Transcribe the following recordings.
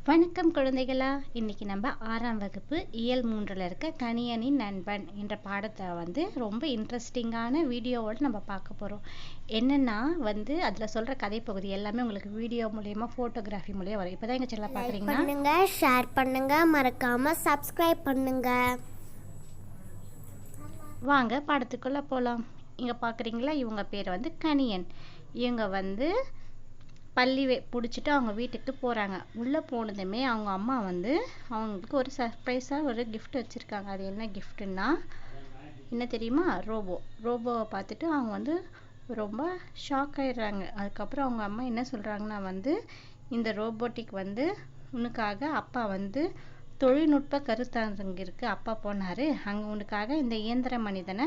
வணக்கம் குழந்தைகளா. இன்னைக்கு நம்ம 6ஆம் வகுப்பு இயல் 3ல் இருக்க கணியனின் நண்பன் என்ற பாடத்தை ரொம்ப இன்ட்ரெஸ்டிங்கான வீடியோவோட நம்ம பார்க்க போகிறோம். என்னென்னா அதில் சொல்கிற கதைப்பகுதி எல்லாமே உங்களுக்கு வீடியோ மூலயமா ஃபோட்டோகிராஃபி மூலியம் வரும். இப்போ தான் எங்கள் சேனலை பார்க்குறீங்கன்னா ஷேர் பண்ணுங்க, மறக்காமல் சப்ஸ்கிரைப் பண்ணுங்க. வாங்க பாடத்துக்குள்ளே போகலாம். இங்கே பார்க்குறீங்களா, இவங்க பேர் கணியன். இவங்க பள்ளி பிடிச்சிட்டு அவங்க வீட்டுக்கு போகிறாங்க. உள்ளே போனதுமே அவங்க அம்மா அவங்களுக்கு ஒரு சர்ப்ரைஸாக ஒரு கிஃப்ட் வச்சுருக்காங்க. அது என்ன கிஃப்ட்டுன்னா என்ன தெரியுமா? ரோபோவை பார்த்துட்டு அவங்க ரொம்ப ஷாக் ஆகிடுறாங்க. அதுக்கப்புறம் அவங்க அம்மா என்ன சொல்கிறாங்கன்னா இந்த ரோபோட்டிக் உனக்காக அப்பா தொழில்நுட்ப கருத்தரங்கிற்கு அப்பா போனார். அங்கே உனக்காக இந்த இயந்திர மனிதனை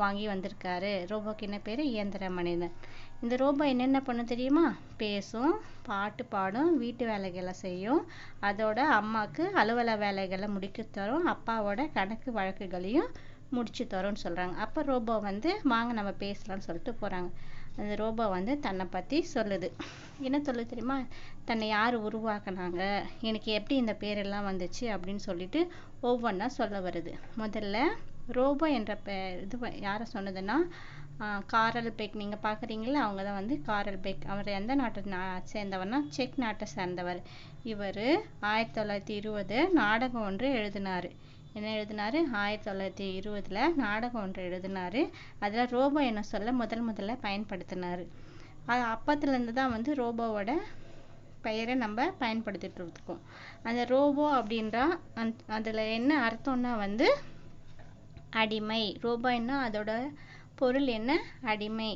வாங்கி வந்திருக்காரு. ரோபோக்கு என்ன பேர்? இயந்திர மனிதன். இந்த ரோபோ என்னென்ன பண்ணும் தெரியுமா? பேசும், பாட்டு பாடும், வீட்டு வேலைகளை செய்யும், அதோட அம்மாவுக்கு அலுவலக வேலைகளை முடிக்க தரும், அப்பாவோட கணக்கு வழக்குகளையும் முடிச்சு தரோன்னு சொல்கிறாங்க. அப்போ ரோபோ வாங்க நம்ம பேசலாம்னு சொல்லிட்டு போகிறாங்க. அந்த ரோபோ தன்னை பற்றி சொல்லுது. என்ன சொல்லுது தெரியுமா? தன்னை யார் உருவாக்குனாங்க, எனக்கு எப்படி இந்த பேரெல்லாம் வந்துச்சு அப்படின்னு சொல்லிட்டு ஒவ்வொன்றா சொல்ல வருது. முதல்ல ரோபோ என்ற யாரை சொன்னதுன்னா காரல் பெக். நீங்கள் பார்க்குறீங்களா, அவங்க தான் காரல் பெக். அவர் எந்த நாட்டை சேர்ந்தவர்னா செக் நாட்டை சேர்ந்தவர். இவர் 1920 நாடகம் ஒன்று எழுதினார். என்ன எழுதினார்? 1920 நாடகம் ஒன்று எழுதினார். அதில் ரோபோ என்ன சொல்ல முதல்ல பயன்படுத்தினார். அது அப்பத்துலேருந்து தான் ரோபோவோட பெயரை நம்ம பயன்படுத்திட்டு இருக்கோம். அந்த ரோபோ அப்படின்றா அதில் என்ன அர்த்தம்னா அடிமை. ரோபோன்னா அதோட பொருள் என்ன? அடிமை.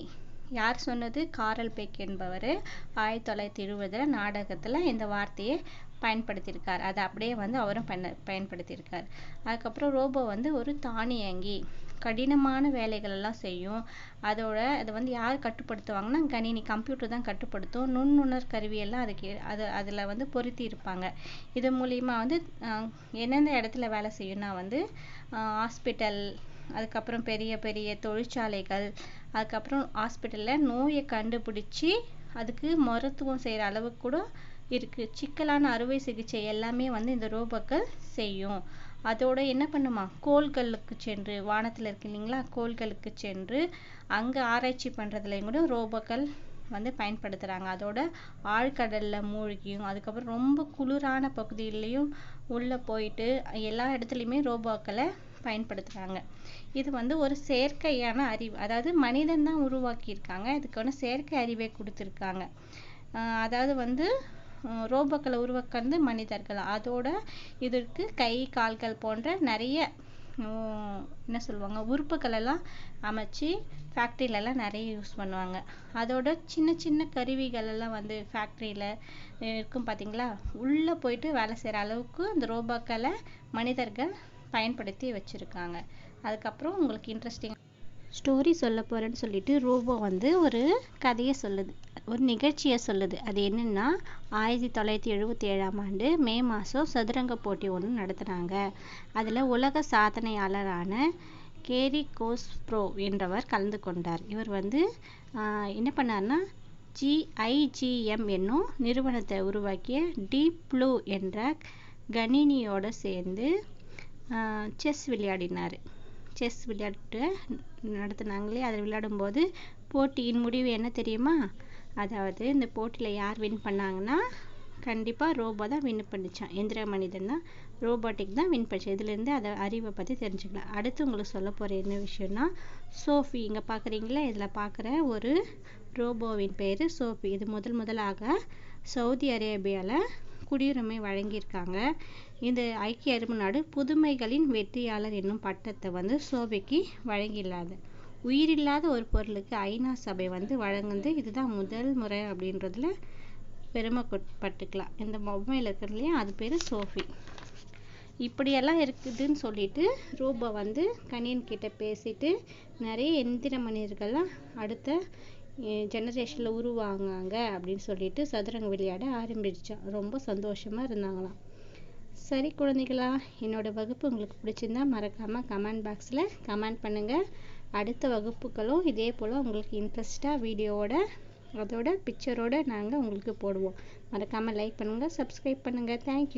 யார் சொன்னது? காரல் பெக் என்பவர் 1920 நாடகத்தில் இந்த வார்த்தையை பயன்படுத்தியிருக்கார். அதை அப்படியே அவரும் பயன்படுத்தியிருக்கார். அதுக்கப்புறம் ரோபோ ஒரு தானியங்கி, கடினமான வேலைகளெல்லாம் செய்யும். அதை யார் கட்டுப்படுத்துவாங்கன்னா கணினி, கம்ப்யூட்டர் தான் கட்டுப்படுத்தும். நுண்ணுணர் கருவியெல்லாம் அதில் பொருத்தி இருப்பாங்க. இது மூலிமா எந்தெந்த இடத்துல வேலை செய்யும்னா ஹாஸ்பிட்டல், அதுக்கப்புறம் பெரிய பெரிய தொழிற்சாலைகள், அதுக்கப்புறம் ஹாஸ்பிட்டலில் நோயை கண்டுபிடிச்சி அதுக்கு மருத்துவம் செய்கிற அளவுக்கு கூட இருக்குது. சிக்கலான அறுவை சிகிச்சை எல்லாமே இந்த ரோபோக்கள் செய்யும். அதோட என்ன பண்ணுமா? கோள்களுக்கு சென்று, வானத்தில் இருக்கு இல்லைங்களா, கோள்களுக்கு சென்று அங்கே ஆராய்ச்சி பண்ணுறதுலையும் கூட ரோபோக்கள் பயன்படுத்துகிறாங்க. அதோட ஆழ்கடலில் மூழ்கியும், அதுக்கப்புறம் ரொம்ப குளிரான பகுதியிலையும் உள்ளே போயிட்டு எல்லா இடத்துலையுமே ரோபோக்களை பயன்படுத்துகிறாங்க. இது ஒரு செயற்கையான அறிவு, அதாவது மனிதன் தான் உருவாக்கியிருக்காங்க. இதுக்கான செயற்கை அறிவை கொடுத்துருக்காங்க. அதாவது ரோபோக்களை உருவாக்குறது மனிதர்கள். அதோட இதற்கு கை, கால்கள் போன்ற நிறைய என்ன சொல்லுவாங்க உறுப்புகள் எல்லாம் அமைச்சு ஃபேக்ட்ரியிலலாம் நிறைய யூஸ் பண்ணுவாங்க. அதோட சின்ன சின்ன கருவிகள் எல்லாம் ஃபேக்ட்ரியில் இருக்கும் பார்த்தீங்களா, உள்ளே போயிட்டு வேலை செய்கிற அளவுக்கு அந்த ரோபோக்களை மனிதர்கள் பயன்படுத்தி வச்சுருக்காங்க. அதுக்கப்புறம் உங்களுக்கு இன்ட்ரெஸ்டிங் ஸ்டோரி சொல்ல போகிறேன்னு சொல்லிட்டு ரோபோ ஒரு கதையை சொல்லுது, ஒரு நிகழ்ச்சியை சொல்லுது. அது என்னென்னா 1977ஆம் ஆண்டு மே மாதம் சதுரங்க போட்டி ஒன்று நடத்துனாங்க. அதில் உலக சாதனையாளரான கேரி கோஸ்ப்ரோ என்றவர் கலந்து கொண்டார். இவர் என்ன பண்ணார்னா ஐஜிஎம் என்னும் நிறுவனத்தை உருவாக்கிய டீப் ப்ளூ என்ற கணினியோடு சேர்ந்து செஸ் விளையாடினார். செஸ் விளையாட்டு நடத்துனாங்களே, அதில் விளையாடும்போது போட்டியின் முடிவு என்ன தெரியுமா? அதாவது இந்த போட்டியில் யார் வின் பண்ணாங்கன்னா கண்டிப்பாக ரோபோ தான் வின் பண்ணிச்சான். எந்திர மனிதன் தான், ரோபோட்டிக் தான் வின் பண்ணிச்சு. இதுலேருந்து அதை அறிவை பற்றி தெரிஞ்சுக்கலாம். அடுத்து உங்களுக்கு சொல்ல போகிற என்ன விஷயம்னா சோஃபி. இங்கே பார்க்குறீங்களா, இதில் பார்க்குற ஒரு ரோபோவின் பேர் சோஃபி. இது முதலாக சவுதி அரேபியாவில் குடியுரிமை வழங்கியிருக்காங்க. இந்த ஐக்கிய அரபு நாடு புதுமைகளின் வெற்றியாளர் என்னும் பட்டத்தை சோஃபிக்கு வழங்கியுள்ளது. உயிரில்லாத ஒரு பொருளுக்கு ஐநா சபை வழங்குது. இதுதான் முதல் முறை அப்படின்றதுல பெருமைப்பட்டுக்கலாம். இந்த மொபைல் இருக்கிறதுலையே அது பேர் சோஃபி. இப்படியெல்லாம் இருக்குதுன்னு சொல்லிட்டு ரோபோ கணியன் கிட்ட பேசிட்டு நிறைய எந்திர மனிதர்கள்லாம் அடுத்த ஜெனரேஷனில் உருவாங்க அப்படின்னு சொல்லிட்டு சதுரங்க விளையாட ஆரம்பிச்சான். ரொம்ப சந்தோஷமாக இருந்தாங்களாம். சரி குழந்தைகளா, என்னோட வகுப்பு உங்களுக்கு பிடிச்சிருந்தா மறக்காமல் கமெண்ட் பாக்ஸில் கமெண்ட் பண்ணுங்கள். அடுத்த வகுப்புகளும் இதே போல் உங்களுக்கு இன்ட்ரெஸ்டாக வீடியோவோட அதோட பிக்சரோடு நாங்கள் உங்களுக்கு போடுவோம். மறக்காமல் லைக் பண்ணுங்கள், சப்ஸ்கிரைப் பண்ணுங்கள். தேங்க்யூ.